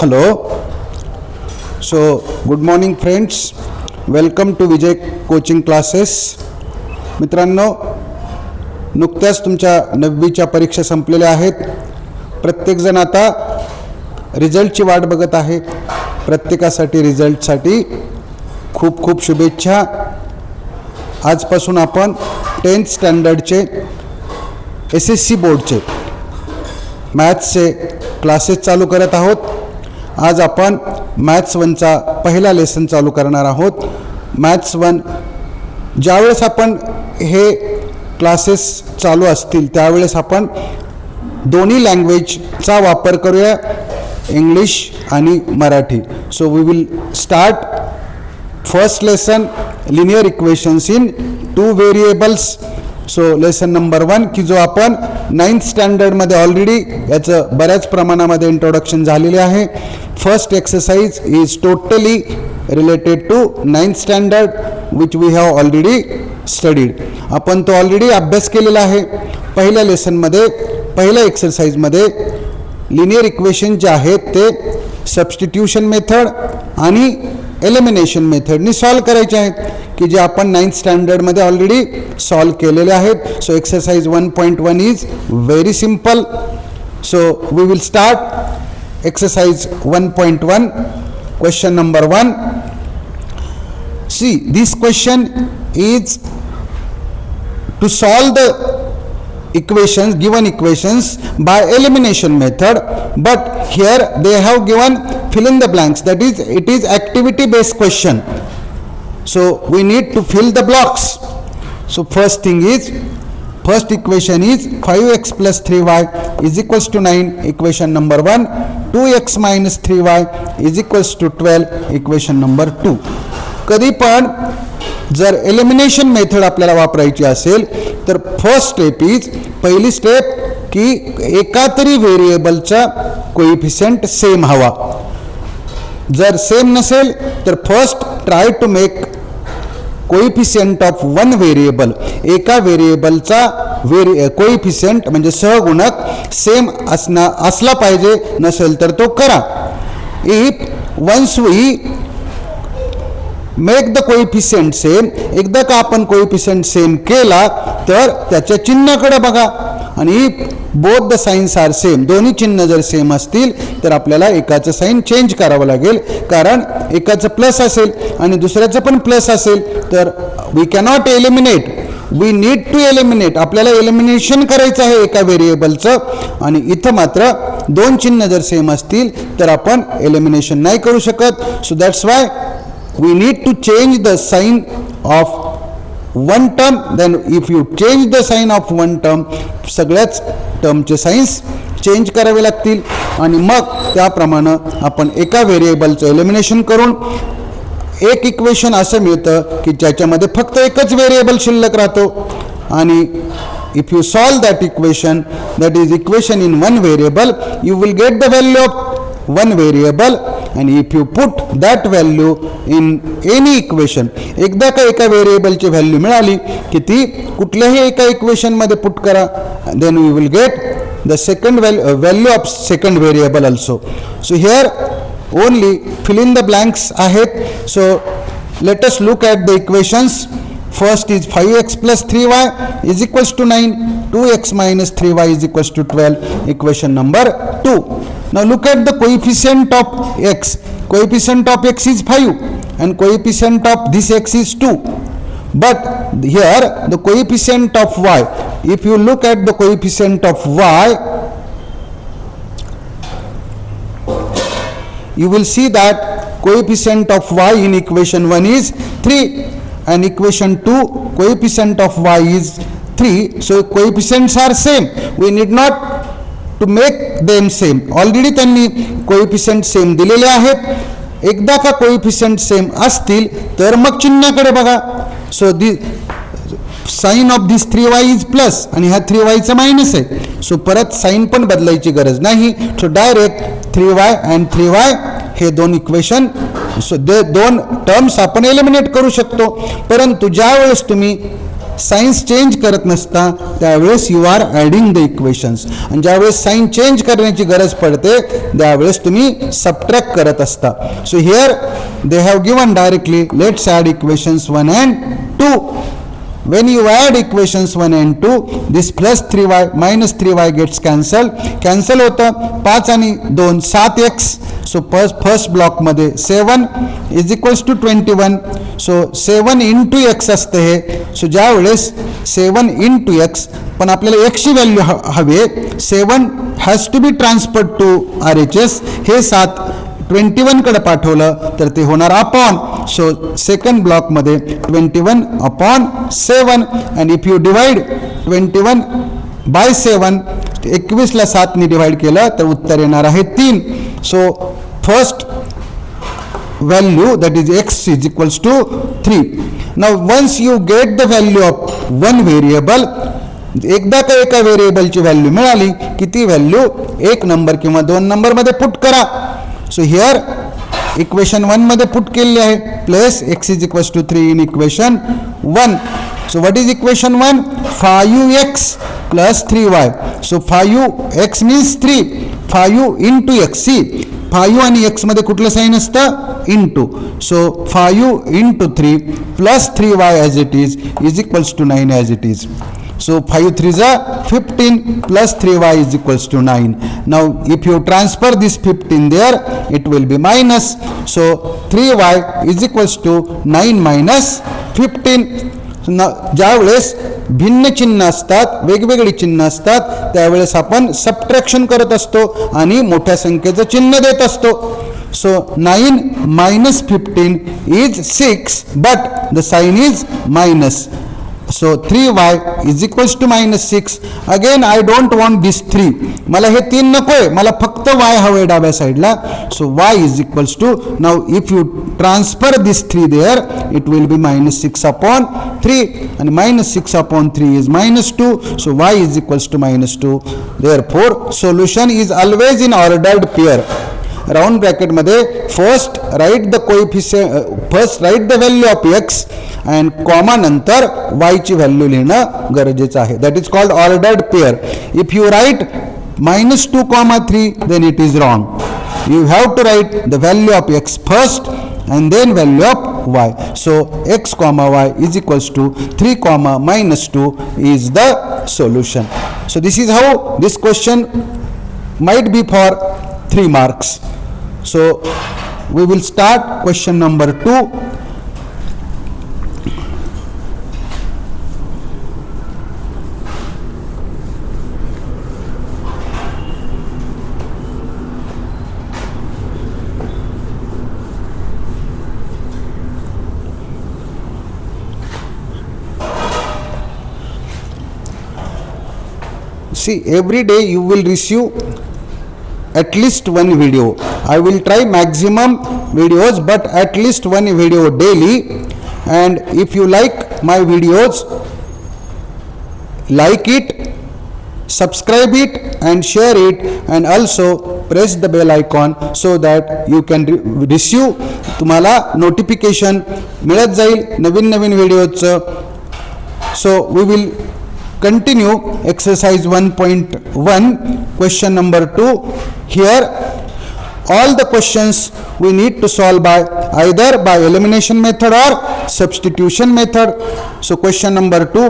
Hello. So, good morning friends. Welcome to Vijay Coaching Classes. मित्रांनो, नुकत्याच तुमच्या 9वीच्या परीक्षा संपलेल्या आहेत. प्रत्येकजण आता रिझल्टची वाट बघत आहे. प्रत्येकासाठी रिझल्टसाठी खूप खूप शुभेच्छा. आजपासून आपण 10th स्टँडर्डचे SSC बोर्डचे मॅथ्सचे क्लासेस चालू करत आहोत. आज आपण मॅथ्स 1चा पहिला लेसन चालू करणार आहोत. मॅथ्स 1 ज्यावेळेस आपण हे क्लासेस चालू असतील त्यावेळेस आपण दोन्ही लँग्वेजचा वापर करूया, इंग्लिश आणि Marathi. So we will start first lesson linear equations in 2 variables. So lesson number 1 की जो आपण 9th स्टँडर्डमध्ये ऑलरेडी याचं बऱ्याच प्रमाणामध्ये इंट्रोडक्शन झालेले आहे. First exercise is totally related to 9th standard which we have already studied. आपण तो ऑलरेडी अभ्यास केलेला आहे. पहिल्या लेसनमध्ये पहिल्या एक्सरसाइजमध्ये लिनियर इक्वेशन जे आहेत ते सबस्टिट्यूशन मेथड आणि एलिमिनेशन मेथडनी सॉल्व करायचे आहेत की जे आपण 9th स्टँडर्डमध्ये ऑलरेडी सॉल्व केलेले आहेत. So exercise 1.1 is very simple. So we will start exercise 1.1. Question number 1. See, this question is to solve the equations, given equations by elimination method, but here they have given fill in the blanks, that is it is activity based question. So we need to fill the blocks. So first thing is, first equation is 5x plus 3y is equals to 9, equation number 1. 2x minus 3y is equals to 12, equation number 2. कधी पण जर elimination method आपल्याला वापरायची असेल तर first step is, पहिली step की एका तरी व्हेरिएबलचा कोइफिशियंट सेम हवा. जर सेम नसेल तर first try to make coefficient of one variable. एका व्हेरिएबलचा कोइफिशियंट म्हणजे सहगुणक सेम असला पाहिजे, नसेल तर तो करा. If once we make the coefficient same, एकदा का आपण कोइफिशियंट सेम केला तर त्याच्या चिन्हाकडे बघा आणि both the signs are same, दोन्ही चिन्ह जर सेम असतील तर आपल्याला एकाचं साइन चेंज करावं लागेल. कारण एकाचं प्लस असेल आणि दुसऱ्याचं पण प्लस असेल तर we cannot eliminate, we need to eliminate. आपल्याला एलिमिनेशन करायचं आहे एका व्हेरिएबलचं आणि इथं मात्र दोन चिन्ह जर सेम असतील तर आपण एलिमिनेशन नाही करू शकत. So that's why we need to change the sign of one term. Then if you change the sign of one term, सगळ्याच टर्मचे साइन्स चेंज करावे लागतील आणि मग त्याप्रमाणे आपण एका व्हेरिएबलचं एलिमिनेशन करून एक इक्वेशन असं मिळतं की ज्याच्यामध्ये फक्त एकच व्हेरिएबल शिल्लक राहतो. आणि if you solve that equation, that is equation in one variable, you will get the value of one variable, and if you put that value in any equation, एकदा का एका व्हेरिएबलची व्हॅल्यू मिळाली की ती कुठल्याही एका इक्वेशन मध्ये पुट करा, then we will get the second value of second variable also. So here only fill in the blanks आहेत. So let us look at the equations. First is 5x plus 3y is equals to 9, 2x minus 3y is equals to 12, equation number 2. Now look at the coefficient of x. Coefficient of x is 5 and coefficient of this x is 2. But here the coefficient of y, if you look at the coefficient of y, you will see that coefficient of y in equation 1 is 3 and equation 2 coefficient of y is 3. So coefficients are same. We need not to make them same. Already त्यांनी coefficient same दिलेले आहेत. एकदा का coefficient same असतील तर मग चिन्हाकडे बघा. So the sign of this 3y is plus आणि हा 3y चा मायनस आहे. सो परत साइन पण बदलायची गरज नाही. So direct 3y and 3y हे दोन इक्वेशन, सो दोन टर्म्स आपण एलिमिनेट करू शकतो. परंतु ज्या वेळेस तुम्ही सायन्स चेंज करत नसता त्यावेळेस you are adding the equations, आणि ज्यावेळेस साईन चेंज करण्याची गरज पडते त्यावेळेस तुम्ही सबट्रॅक्ट करत असता. So here they have given directly let's add equations 1 and 2. When you add equations 1 and 2, this plus 3y minus 3y gets cancel होतं. 5 आणि 2 7x. सो फर्स्ट ब्लॉकमध्ये 7 is equals to 21. So 7 into x असतं हे. So ज्यावेळेस 7 into x, पण आपल्याला एक्सची value हवी आहे. 7 has to be transferred to RHS. हे 7 21 कडे पाठवलं तर ते होणार अपॉन. सो सेकंड ब्लॉकमध्ये 21 upon 7, and if you divide 21 by 7, 21ला 7ने डिवाइड केलं तर उत्तर येणार आहे 3. So first value, that is x is equals to 3. Now once you get the value of one variable, एकदा का एका व्हेरिएबलची व्हॅल्यू मिळाली की ती व्हॅल्यू 1 नंबर किंवा 2 नंबरमध्ये पुट करा. सो हिअर इक्वेशन 1 मध्ये पुट केलेली आहे, plus x is equals to 3 in equation 1. So what is equation 1? 5x plus 3y. So 5x means 3, 5 into x. See 5 आणि x मध्ये कुठलं साईन असतं? Into. So 5 into 3 plus 3y as it is equals to 9 as it is. So 5 3s are 15 plus 3y is equals to 9. Now if you transfer this 15 there, it will be minus. So 3y is equals to 9 minus 15. ज्यावेळेस भिन्न चिन्ह असतात, वेगवेगळी चिन्ह असतात, त्यावेळेस आपण subtraction करत असतो आणि मोठ्या संख्येचं चिन्ह देत असतो. So 9 minus 15 is 6, but the sign is minus. So 3y is equals to minus 6. Again I don't want this 3. मला हे 3 नकोय, मला फक्त y हवे डाव्या साईडला. So y is equals to, now if you transfer this 3 there, it will be minus 6 upon 3, and minus 6 upon 3 is minus 2. So y is equals to minus 2. Therefore solution is always in ordered pair. Round bracket मध्ये first write the first write the value of x and comma नंतर y ची value लिहिणं गरजेचं आहे. That is called ordered pair. If you write -2, 3, then it is wrong. You have to write the value of x first and then value of y. So x comma y is equals to 3 comma -2 is the solution. So this is how this question might be for 3 marks. So we will start question number 2. See, every day you will receive at least one video. I will try maximum videos, but at least one video daily. And if you like my videos, like it, subscribe it and share it, and also press the bell icon so that you can receive, तुम्हाला notification मिळत जाईल नवीन नवीन व्हिडिओचं. So we will continue exercise 1.1 question number 2. Here all the questions we need to solve by either by elimination method or substitution method. So question number 2,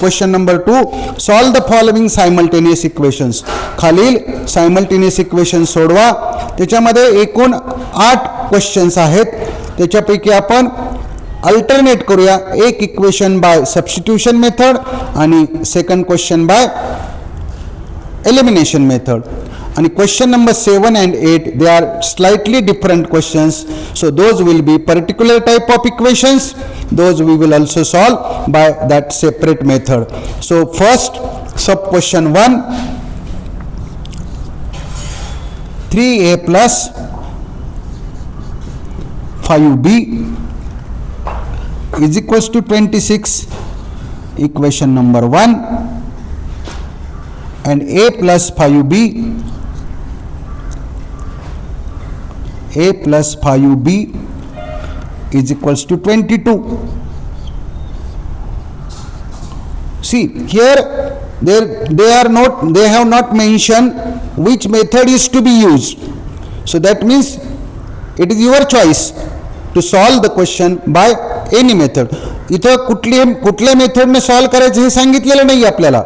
question number 2, solve the following simultaneous equations. खालील simultaneous equations सोडवा. त्याच्यामध्ये एकूण 8 questions आहेत. त्याच्यापैकी आपण alternate करूया. एक equation by substitution method आणि second question by elimination method. आणि question number 7 and 8 they are slightly different questions. So those will be particular type of equations. Those we will also solve by that separate method. So first sub question 1, 3a plus 5b is equals to 26, equation number 1, and a plus 5b is equals to 22. See here, they have not mentioned which method is to be used. So that means it is your choice to solve the question by any method. इथं कुठल्या मेथडने solve करायचं हे सांगितलेलं नाही आपल्याला.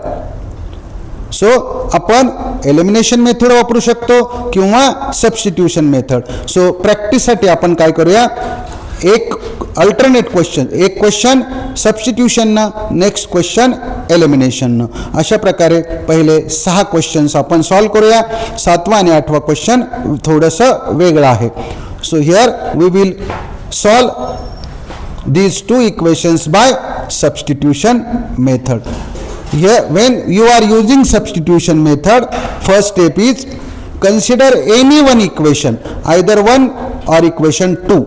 So आपण elimination method वापरू शकतो किंवा सबस्टिट्यूशन मेथड. सो प्रॅक्टिससाठी आपण काय करूया, एक अल्टरनेट क्वेश्चन, एक क्वेश्चन सबस्टिट्यूशननं, नेक्स्ट क्वेश्चन एलिमिनेशननं, अशा प्रकारे पहिले 6 क्वेश्चन्स आपण सॉल्व करूया. 7वा आणि 8वा क्वेश्चन थोडंसं वेगळं आहे. So here we will solve these 2 equations by substitution method. Here when you are using substitution method, first step is consider any one equation, either 1 or equation 2.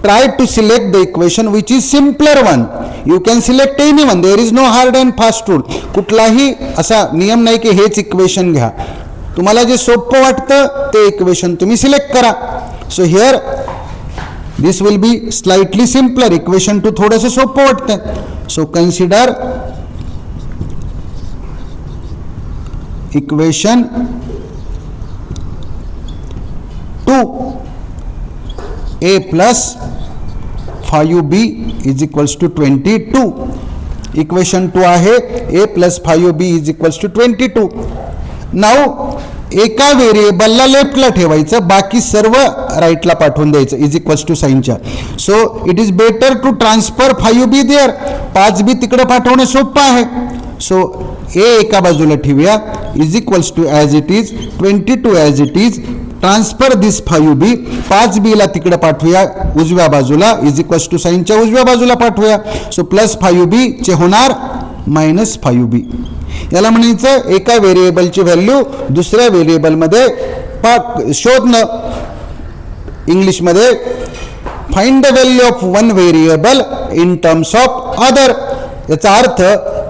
Try to select the equation which is simpler one. You can select any one. There is no hard and fast rule. कुठलाही असा नियम नाही की हेच equation घ्या. तुम्हाला जे सोपं वाटतं ते इक्वेशन तुम्ही सिलेक्ट करा. So here this will be slightly simpler. Equation 2 थोडंसं सोपं वाटतं. So consider equation 2, a plus 5b is equals to 22. Equation 2 आहे a plus 5b is equals to 22. Now एका व्हेरिएबलला लेफ्टला ठेवायचं, बाकी सर्व राईटला पाठवून द्यायचं इज इक्वल्स टू साईनच्या. So it is better to transfer 5b there. 5b तिकडे पाठवणं सोपं आहे. सो ए एका बाजूला ठेवूया is equals to as it is 22 as it is. Transfer this 5b. 5b ला तिकडे पाठवूया उजव्या बाजूला इज इक्वल्स टू साईनच्या उजव्या बाजूला पाठवूया. सो प्लस 5b चे होणार मायनस 5b. याला म्हणायचं एका व्हेरिएबलची व्हॅल्यू दुसऱ्या व्हेरिएबलमध्ये शोधणं. इंग्लिशमध्ये find the value of one variable in terms of other. याचा अर्थ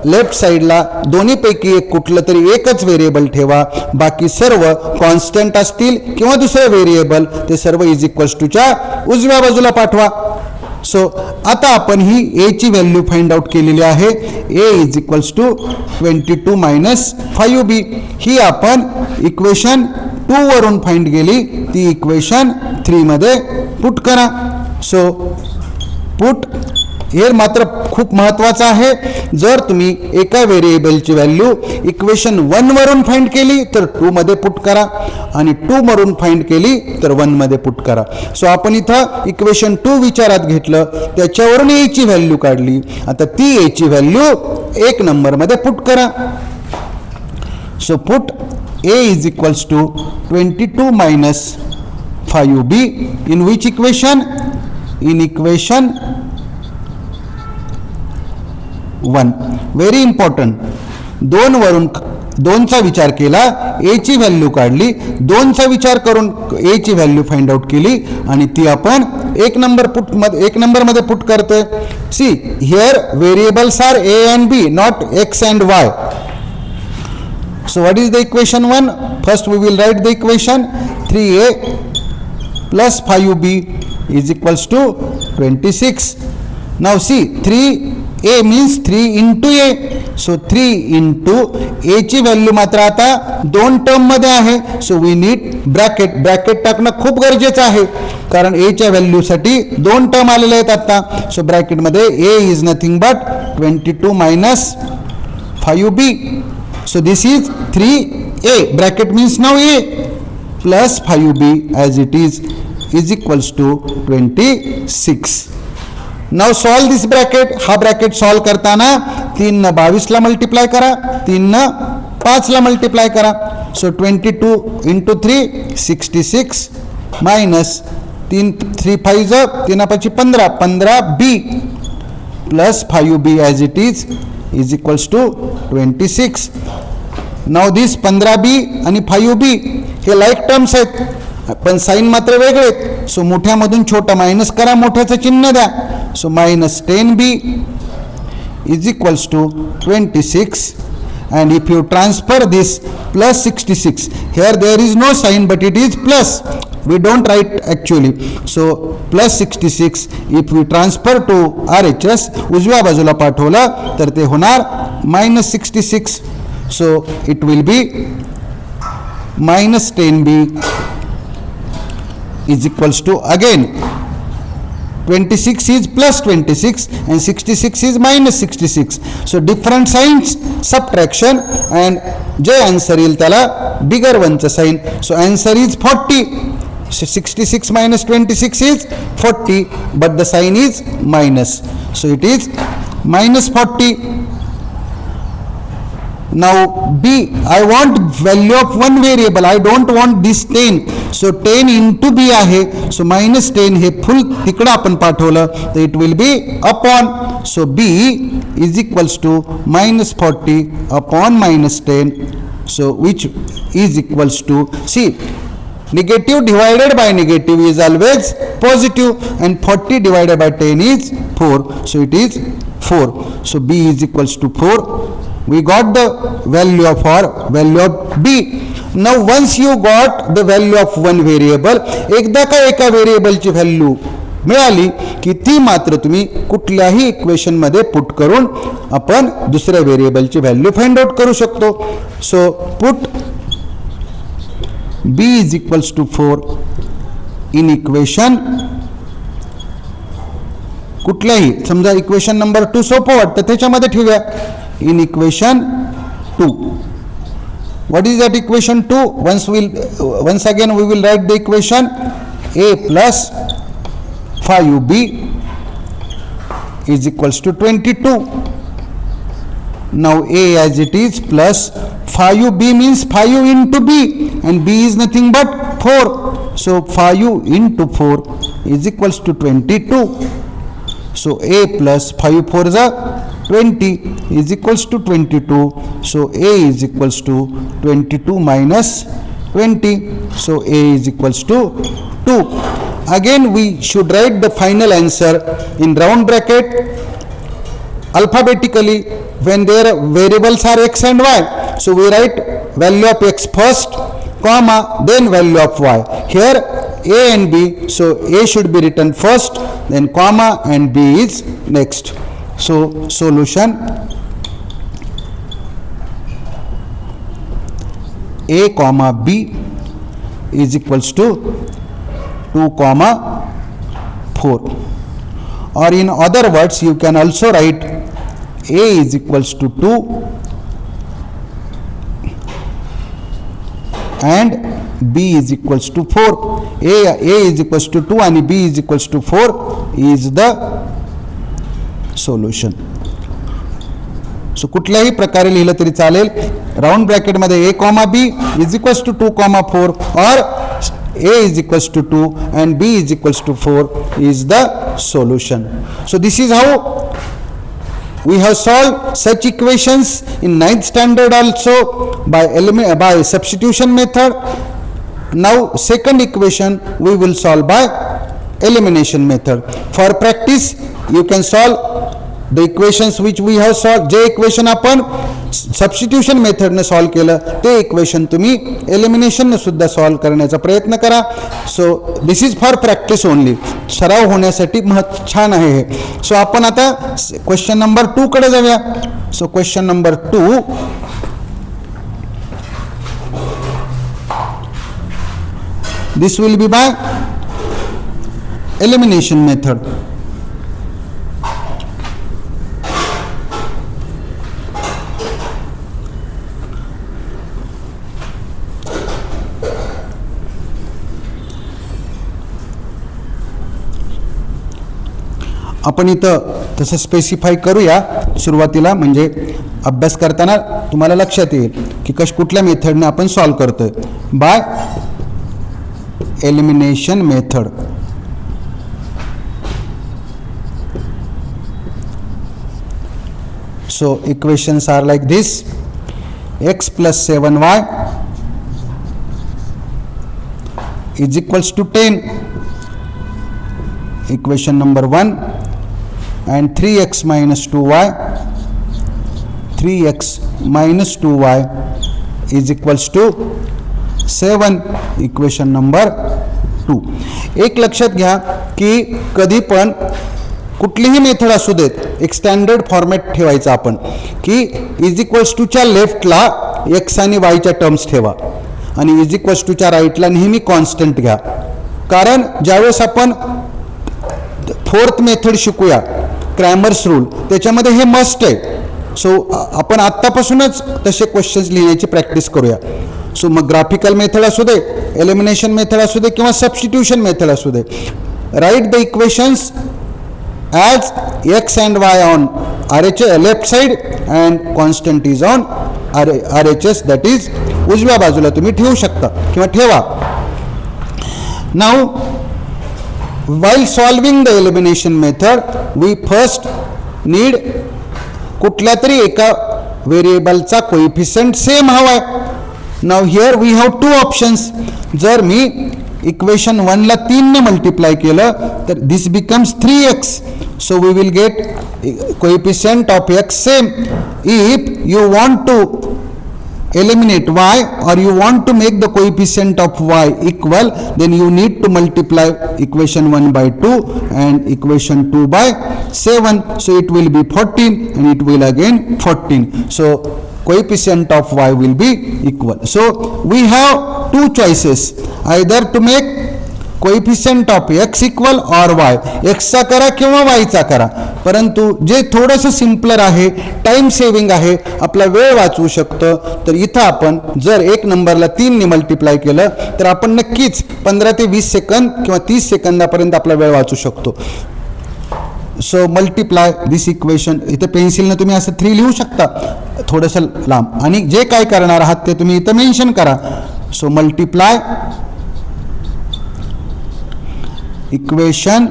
लेफ्ट साईडला दोन्हीपैकी एक कुठलं तरी एकच व्हेरिएबल ठेवा, बाकी सर्व कॉन्स्टंट असतील किंवा दुसरे व्हेरिएबल ते सर्व इज इक्वल्स टूच्या उजव्या बाजूला पाठवा. सो आता आपण ही ए ची व्हॅल्यू फाइंड आउट केलेली आहे. A is equals to 22 minus 5b. ही आपण इक्वेशन 2 वरून फाइंड केली, ती इक्वेशन 3 मध्ये पुट करा. सो पुट हे मात्र खूप महत्त्वाचं आहे. जर तुम्ही एका व्हेरिएबलची व्हॅल्यू इक्वेशन 1 वरून फाइंड केली तर 2 मध्ये पुट करा आणि 2 वरून फाइंड केली तर 1 मध्ये पुट करा. सो आपण इथं इक्वेशन 2 विचारात घेतलं, त्याच्यावरून ए ची व्हॅल्यू काढली. आता ती ए ची व्हॅल्यू 1 नंबरमध्ये पुट करा. So put a is equals to 22 minus 5b in which equation, in equation 1. Very important. 2 वरून 2चा विचार केला, ए ची व्हॅल्यू काढली, 2चा विचार करून ए ची व्हॅल्यू फाइंड आउट केली आणि ती आपण 1 नंबरमध्ये पुट करतोय. See here variables are a and b, not x and y. So what is the equation 1? First we will write the equation 3a plus 5b is equals to 26. Now see 3a means 3 into a. So 3 into a ची value मात्र आता 2 term मध्ये आहे. So we need bracket. Bracket टाकणं खूप गरजेचं आहे कारण a च्या व्हॅल्यूसाठी 2 टर्म आलेले आहेत आता. सो ब्रॅकेटमध्ये a is nothing but 22 minus 5b. So this is 3a. Bracket means now a plus 5b as it is equals to 26. Now solve this bracket. हा ब्रॅकेट सॉल्व करताना 3 न 22 ला मल्टिप्लाय करा, 3 न 5 ला मल्टिप्लाय करा. So 22 into 3 66 minus 3 5 3 5 15 15b plus 5b as it is equals to 26. Now this 15b आणि 5b हे लाईक टर्म्स आहेत पण साईन मात्र वेगळे आहेत. सो मोठ्यामधून छोटा मायनस करा, मोठ्याचं चिन्ह द्या. So minus 10b is equals to 26, and if you transfer this plus 66, here there is no sign but it is plus, we don't write actually. So plus 66 if we transfer to RHS उजव्या बाजूला पाठवलं तर ते होणार minus 66. So it will be minus 10b is equals to again 26 is plus 26 and 66 is minus 66. So different signs subtraction and जे answer येईल त्याला bigger one चा sign. So answer is 40. So 66 minus 26 is 40 but the sign is minus. So it is minus 40. Now B, I want value of one variable. I don't want this 10. So 10 into B आहे. So minus 10 हे full तिकडं आपण पाठवलं तर it will be upon. So B is equals to minus 40 upon minus 10. So which is equals to, see, negative divided by negative is always positive and 40 divided by 10 is 4. So it is 4. So B is equals to 4. We got the value of value of B. Now once you got the value of one variable, एकदा का एका व्हेरिएबलची value मिळाली की ती मात्र तुम्ही कुठल्याही इक्वेशन मध्ये पुट करून आपण दुसऱ्या व्हेरिएबलची व्हॅल्यू फाइंड आउट करू शकतो. So put B is equals to 4 in equation कुठल्याही, समजा इक्वेशन नंबर 2 सोपं वाटतं त्याच्यामध्ये ठेवूया. In equation 2, what is that equation 2? Once again we will write the equation a plus 5b is equals to 22. Now a as it is plus 5b means 5 into b and b is nothing but 4. So 5 into 4 is equals to 22. So a plus 5 4 is 20 is equals to 22. So a is equals to 22 minus 20. So a is equals to 2. Again we should write the final answer in round bracket alphabetically when their variables are x and y. So we write value of x first, comma, then value of y. Here a and b, so a should be written first, then comma, and b is next. So solution a comma b is equals to 2 comma 4, or in other words you can also write a is equals to 2 and b is equals to 4. A is equals to 2 and b is equals to 4 is the solution. So कुठल्याही प्रकारे लिहिलं तरी चालेल. Round bracket मध्ये a comma b is equals to 2 comma 4 or a is equals to 2 and b is equals to 4 is the solution. So this is how we have solved such equations in 9th standard also by substitution method. Now second equation we will solve by elimination method. For practice you can solve the equations which we have solved. जे equation आपण substitution मेथडने solve केलं ते equation तुम्ही एलिमिनेशनने सुद्धा solve करण्याचा प्रयत्न करा. So this is for practice only, सराव होण्यासाठी छान आहे हे. सो आपण आता क्वेश्चन नंबर 2 कडे जाऊया. So question number 2, this will be by elimination method. आपण इथं तसं स्पेसिफाय करूया सुरुवातीला, म्हणजे अभ्यास करताना तुम्हाला लक्षात येईल की कुठल्या मेथडने आपण सॉल्व करतोय. By elimination method. So equations are like this: x plus 7y is equals to 10. Equation number 1. And 3x minus 2y, 3x minus 2y is equals to 7. Equation number 2. एक लक्षात घ्या की कधी पण कुठलीही मेथड असू देत, एक स्टँडर्ड फॉर्मॅट ठेवायचा आपण की इज इक्वल्स टूच्या लेफ्टला एक्स आणि वायच्या टर्म्स ठेवा आणि इज इक्वल्स टूच्या राईटला नेहमी कॉन्स्टंट घ्या. कारण ज्यावेळेस आपण फोर्थ मेथड शिकूया क्रॅमर्स रूल, त्याच्यामध्ये हे मस्ट आहे. सो आपण आत्तापासूनच तसे क्वेश्चन्स लिहिण्याची प्रॅक्टिस करूया. सो मग ग्राफिकल मेथड असू दे, एलिमिनेशन मेथड असू दे किंवा सबस्टिट्यूशन मेथड असू दे, write the equations as x and y on left side and constant is on RHS, that is उजव्या बाजूला तुम्ही ठेवू शकता किंवा ठेवा. Now while solving the elimination method we first need कुठल्या तरी एका व्हेरिएबलचा कोएफिशियंट सेम हवाय. Now here we have two options. जर मी इक्वेशन 1 ला 3 ने मल्टिप्लाय केलं तर दिस becomes 3x. So we will get coefficient of x same. If you want to eliminate y or you want to make the coefficient of y equal, then you need to multiply equation 1 by 2 and equation 2 by 7. So it will be 14 and it will again 14. So coefficient of y will be equal. So we have two choices, either to make coefficient of x equal और Y, एक्सचा करा किंवा वायचा करा. परंतु जे थोडंसं simpler आहे, time saving आहे, आपला वेळ वाचवू शकतं, तर इथं आपण जर एक नंबरला 3 ने मल्टिप्लाय केलं तर आपण नक्कीच 15 ते 20 सेकंद किंवा 30 सेकंदापर्यंत आपला वेळ वाचू शकतो. सो मल्टिप्लाय दिस इक्वेशन, इथं पेन्सिलनं तुम्ही असं 3 लिहू शकता थोडंसं लांब, आणि जे काय करणार आहात ते तुम्ही इथं मेन्शन करा. So multiply equation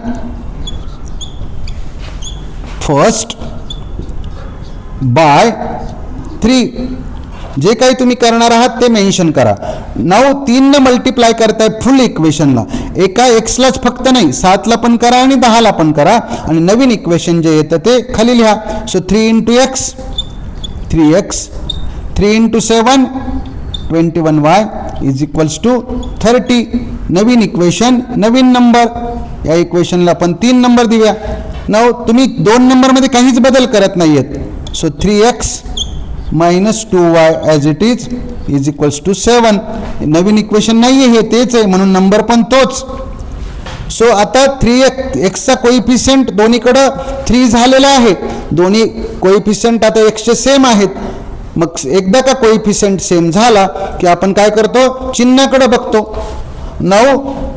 first by 3, जे काही तुम्ही करणार आहात ते मेन्शन करा. नाव 3 ने मल्टिप्लाय करताय फुल इक्वेशनला, एका एक्सलाच फक्त नाही 7 ला पण करा आणि 10 ला पण करा, आणि नवीन इक्वेशन जे येतं ते खाली लिहा. So 3 into x 3x, 3 into 7 21y is equals to 30. नवीन इक्वेशन, नवीन नंबर, या इक्वेशनला आपण 3 नंबर देऊया. नाव तुम्ही 2 नंबरमध्ये काहीच बदल करत नाहीयेत. So 3x minus 2y as it is equals to 7. नवीन इक्वेशन नाही आहे, हे तेच आहे म्हणून नंबर पण तोच. सो आता 3xचा कोएफिशियंट दोन्हीकडं 3 झालेला आहे, दोन्ही कोएफिशियंट आता xचे सेम आहेत. मग एकदा का कोएफिशियंट सेम झाला की आपण काय करतो, चिन्हाकडे बघतो. नाव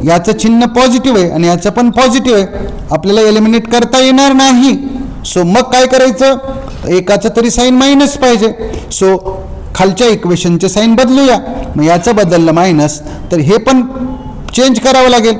याचं चिन्ह पॉझिटिव्ह आहे आणि याचं पण पॉझिटिव्ह आहे, आपल्याला एलिमिनेट करता येणार नाही. सो मग काय करायचं, एकाचं तरी साईन मायनस पाहिजे. सो खालच्या इक्वेशनचे साईन बदलूया. मग याचं बदललं मायनस तर हे पण चेंज करावं लागेल.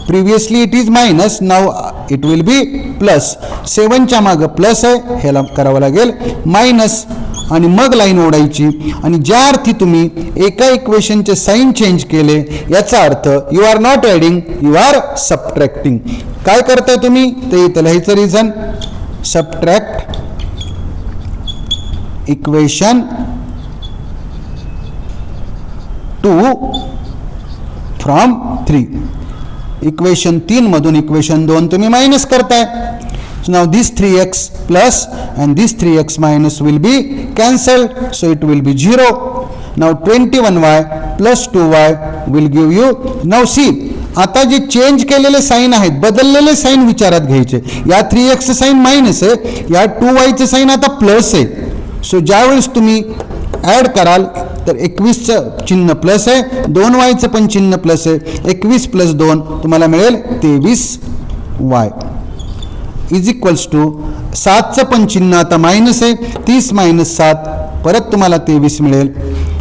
Previously it is minus, now it will be plus. 7च्या मागं प्लस आहे, ह्याला करावं लागेल मायनस, आणि मग लाईन ओढायची. आणि ज्या अर्थी तुम्ही एका इक्वेशनचे साईन चेंज केले याचा अर्थ you are not adding, you are subtracting. काय करताय तुम्ही ते इथं लिहायचं reason, subtract equation 2 from 3. Equation 3 मधून इक्वेशन 2 तुम्ही मायनस करताय. So now this 3x plus and this 3x minus will be cancelled, so it will be 0. Now 21y plus 2y will give you, now see, आता जे change केलेले sine आहेत, बदललेले sine विचारात घ्यायचे. या 3x चं साईन मायनस आहे, या 2y चं साईन आता प्लस आहे. सो ज्यावेळेस तुम्ही ॲड कराल तर 21चं चिन्ह प्लस आहे, 2y पण चिन्ह प्लस आहे, 21 + 2 तुम्हाला मिळेल 23y इज इक्वल्स टू 7चं पण चिन्ह आता मायनस आहे, 30 - 7 परत तुम्हाला 23 मिळेल.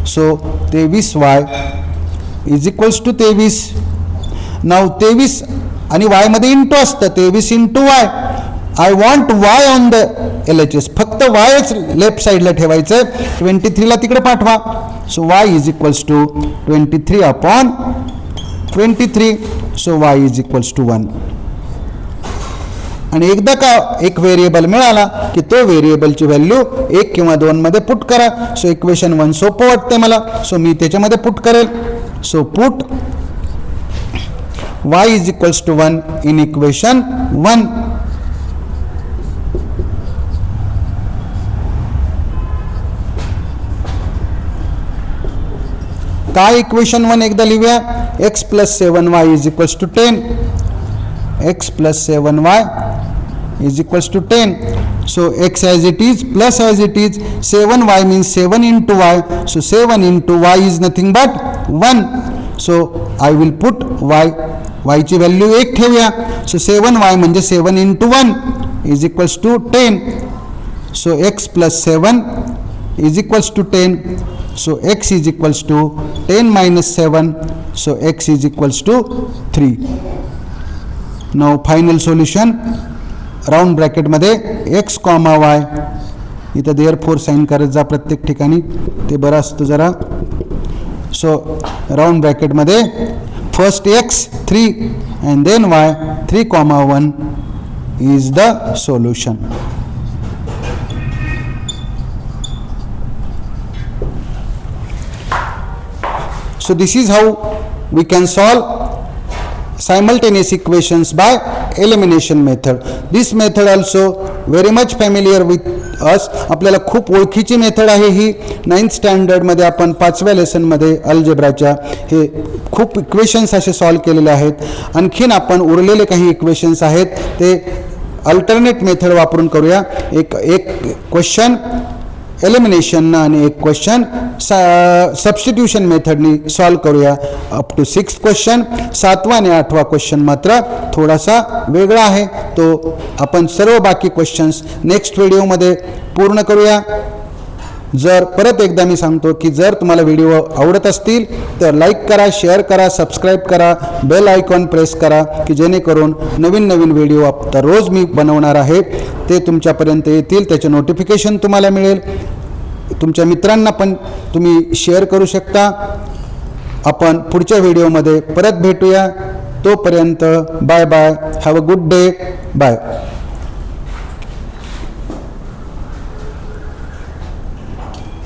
So 23y is equals to 23. Now 23 आणि y मध्ये इंटू असतं, 23 × y. I want y on the LHS, फक्त yच लेफ्ट साईडला ठेवायचं, 23 ला तिकडे पाठवा. So y is equals to 23/23. So y is equals to 1. आणि एकदा का एक व्हेरिएबल मिळाला की तो व्हेरिएबलची व्हॅल्यू 1 किंवा 2 मध्ये पुट करा. सो इक्वेशन 1 सोपं वाटतंय मला, सो मी त्याच्यामध्ये पुट करेल. So put y is equals to 1 in equation 1. काय इक्वेशन 1 एकदा लिहूया. x plus 7y is equals to 10. x plus 7y is equals to 10. So x as it is plus as it is. 7y means 7 into y. So 7 into y is nothing but 1. So I will put y ची value 1 ठेवूया. So 7y म्हणजे 7 into 1 is equals to 10. So x plus 7 is equals to 10. So x is equals to 10 minus 7. So x is equals to 3. Now final solution. Round ब्रॅकेटमध्ये x, y इथं therefore sign करत जा प्रत्येक ठिकाणी, ते बरं असतं जरा. सो राउंड ब्रॅकेटमध्ये first x 3 and then y 3, 1 is the solution. So this is how we can solve simultaneous equations by elimination method. This method also very much familiar with us. आपल्याला खूप ओळखीची मेथड आहे ही. 9th स्टँडर्डमध्ये आपण 5व्या लेसनमध्ये अल्जेब्राच्या हे खूप equations असे solve केलेले आहेत. आणखीन आपण उरलेले काही इक्वेशन्स आहेत ते अल्टरनेट मेथड वापरून करूया. एक क्वेश्चन एलिमिनेशन आणि एक क्वेश्चन सबस्टिट्यूशन मेथडनी सॉल्व करूया. Up to 6th question. 7वा आणि 8वा क्वेश्चन मात्र थोडासा वेगळा आहे. तो आपण सर्व बाकी क्वेश्चन्स नेक्स्ट व्हिडिओमध्ये पूर्ण करूया. जर परत एकदा मी सांगतो की जर तुम्हाला व्हिडिओ आवडत असतील तर लाईक करा, शेअर करा, सबस्क्राईब करा, बेल आयकॉन प्रेस करा की जेणेकरून नवीन नवीन व्हिडिओ आता रोज मी बनवणार आहे ते तुमच्यापर्यंत येतील. त्याचे नोटिफिकेशन तुम्हाला मिळेल. तुमच्या मित्रांना पण तुम्ही शेअर करू शकता. आपण पुढच्या व्हिडिओमध्ये परत भेटूया. तोपर्यंत bye bye. Have a good day. Bye.